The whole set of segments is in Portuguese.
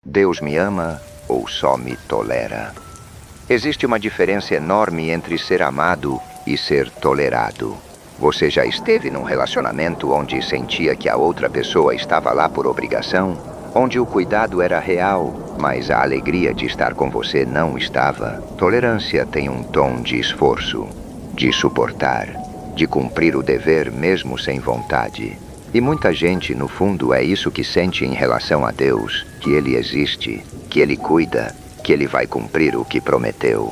Deus me ama ou só me tolera? Existe uma diferença enorme entre ser amado e ser tolerado. Você já esteve num relacionamento onde sentia que a outra pessoa estava lá por obrigação? Onde o cuidado era real, mas a alegria de estar com você não estava? Tolerância tem um tom de esforço, de suportar, de cumprir o dever mesmo sem vontade. E muita gente, no fundo, é isso que sente em relação a Deus, que Ele existe, que Ele cuida, que Ele vai cumprir o que prometeu.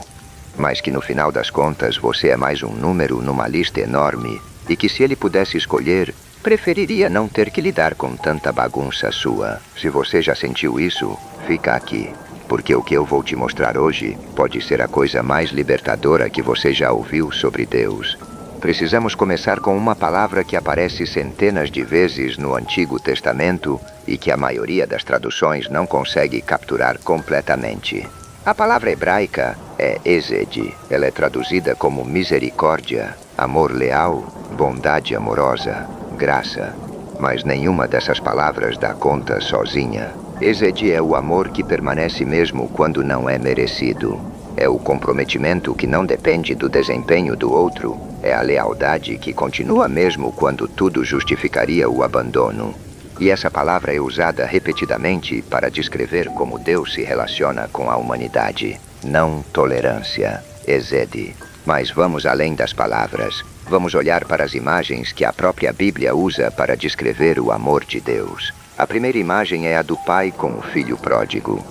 Mas que no final das contas você é mais um número numa lista enorme e que se Ele pudesse escolher, preferiria não ter que lidar com tanta bagunça sua. Se você já sentiu isso, fica aqui, porque o que eu vou te mostrar hoje pode ser a coisa mais libertadora que você já ouviu sobre Deus. Precisamos começar com uma palavra que aparece centenas de vezes no Antigo Testamento e que a maioria das traduções não consegue capturar completamente. A palavra hebraica é Hesed. Ela é traduzida como misericórdia, amor leal, bondade amorosa, graça. Mas nenhuma dessas palavras dá conta sozinha. Hesed é o amor que permanece mesmo quando não é merecido. É o comprometimento que não depende do desempenho do outro. É a lealdade que continua mesmo quando tudo justificaria o abandono. E essa palavra é usada repetidamente para descrever como Deus se relaciona com a humanidade. Não tolerância, Hesed. Mas vamos além das palavras. Vamos olhar para as imagens que a própria Bíblia usa para descrever o amor de Deus. A primeira imagem é a do pai com o filho pródigo.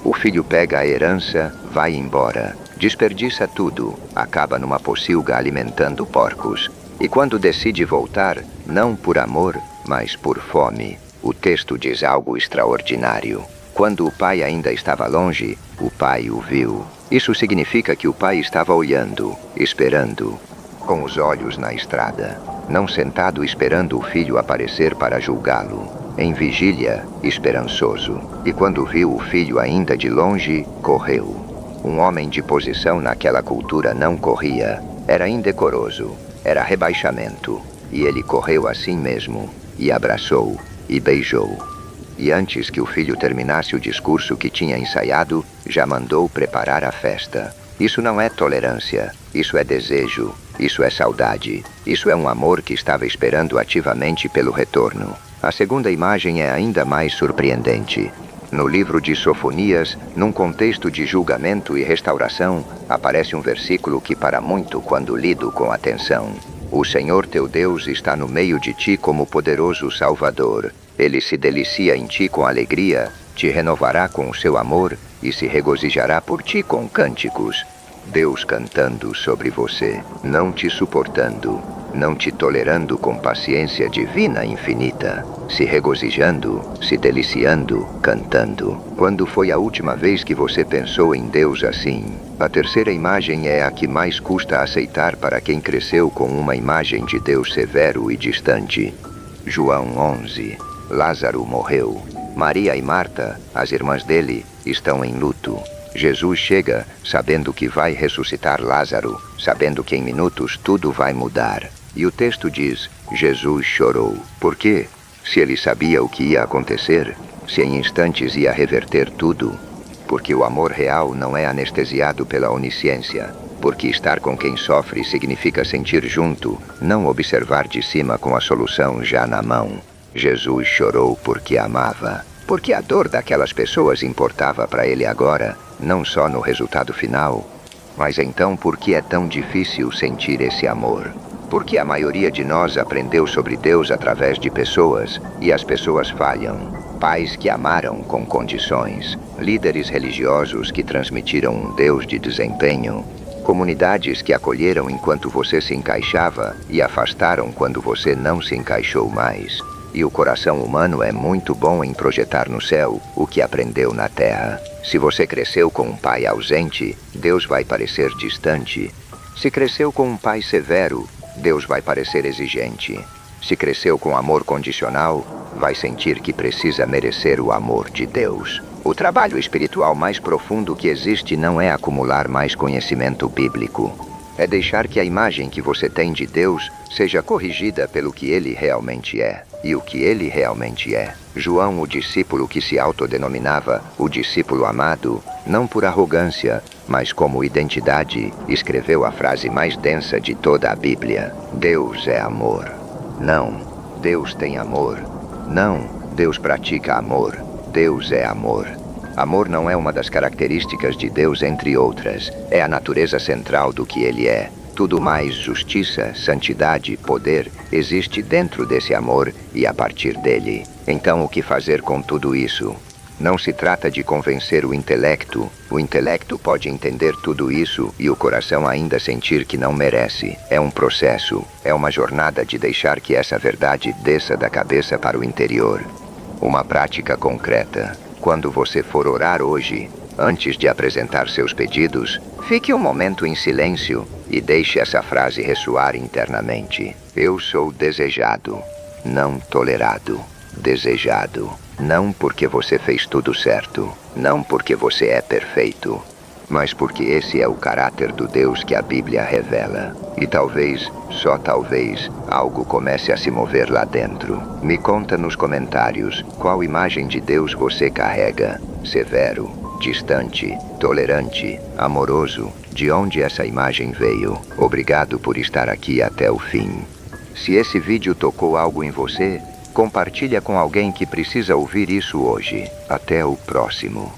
O filho pega a herança, vai embora, desperdiça tudo, acaba numa pocilga alimentando porcos. E quando decide voltar, não por amor, mas por fome, o texto diz algo extraordinário. Quando o pai ainda estava longe, o pai o viu. Isso significa que o pai estava olhando, esperando, com os olhos na estrada, não sentado esperando o filho aparecer para julgá-lo. Em vigília, esperançoso. E quando viu o filho ainda de longe, correu. Um homem de posição naquela cultura não corria. Era indecoroso. Era rebaixamento. E ele correu assim mesmo. E abraçou. E beijou. E antes que o filho terminasse o discurso que tinha ensaiado, já mandou preparar a festa. Isso não é tolerância. Isso é desejo. Isso é saudade. Isso é um amor que estava esperando ativamente pelo retorno. A segunda imagem é ainda mais surpreendente. No livro de Sofonias, num contexto de julgamento e restauração, aparece um versículo que para muito quando lido com atenção. O Senhor teu Deus está no meio de ti como poderoso Salvador. Ele se delicia em ti com alegria, te renovará com o seu amor e se regozijará por ti com cânticos. Deus cantando sobre você, não te suportando, não te tolerando com paciência divina infinita, se regozijando, se deliciando, cantando. Quando foi a última vez que você pensou em Deus assim? A terceira imagem é a que mais custa aceitar para quem cresceu com uma imagem de Deus severo e distante. João 11. Lázaro morreu. Maria e Marta, as irmãs dele, estão em luto. Jesus chega sabendo que vai ressuscitar Lázaro, sabendo que em minutos tudo vai mudar. E o texto diz, Jesus chorou. Por quê? Se ele sabia o que ia acontecer, se em instantes ia reverter tudo. Porque o amor real não é anestesiado pela onisciência. Porque estar com quem sofre significa sentir junto, não observar de cima com a solução já na mão. Jesus chorou porque amava. Porque a dor daquelas pessoas importava para ele agora, não só no resultado final. Mas então por que é tão difícil sentir esse amor? Porque a maioria de nós aprendeu sobre Deus através de pessoas, e as pessoas falham. Pais que amaram com condições, líderes religiosos que transmitiram um Deus de desempenho, comunidades que acolheram enquanto você se encaixava e afastaram quando você não se encaixou mais. E o coração humano é muito bom em projetar no céu o que aprendeu na terra. Se você cresceu com um pai ausente, Deus vai parecer distante. Se cresceu com um pai severo, Deus vai parecer exigente. Se cresceu com amor condicional, vai sentir que precisa merecer o amor de Deus. O trabalho espiritual mais profundo que existe não é acumular mais conhecimento bíblico. É deixar que a imagem que você tem de Deus seja corrigida pelo que ele realmente é. E o que ele realmente é. João, o discípulo que se autodenominava o discípulo amado, não por arrogância, mas como identidade, escreveu a frase mais densa de toda a Bíblia: Deus é amor. Não, Deus tem amor. Não, Deus pratica amor. Deus é amor. Amor não é uma das características de Deus entre outras. É a natureza central do que ele é. Tudo mais, justiça, santidade, poder, existe dentro desse amor e a partir dele. Então, o que fazer com tudo isso? Não se trata de convencer o intelecto. O intelecto pode entender tudo isso e o coração ainda sentir que não merece. É um processo, é uma jornada de deixar que essa verdade desça da cabeça para o interior. Uma prática concreta. Quando você for orar hoje, antes de apresentar seus pedidos, fique um momento em silêncio e deixe essa frase ressoar internamente. Eu sou desejado, não tolerado. Desejado. Não porque você fez tudo certo, não porque você é perfeito, mas porque esse é o caráter do Deus que a Bíblia revela. E talvez, só talvez, algo comece a se mover lá dentro. Me conta nos comentários qual imagem de Deus você carrega. Severo, distante, tolerante, amoroso. De onde essa imagem veio? Obrigado por estar aqui até o fim. Se esse vídeo tocou algo em você, compartilha com alguém que precisa ouvir isso hoje. Até o próximo.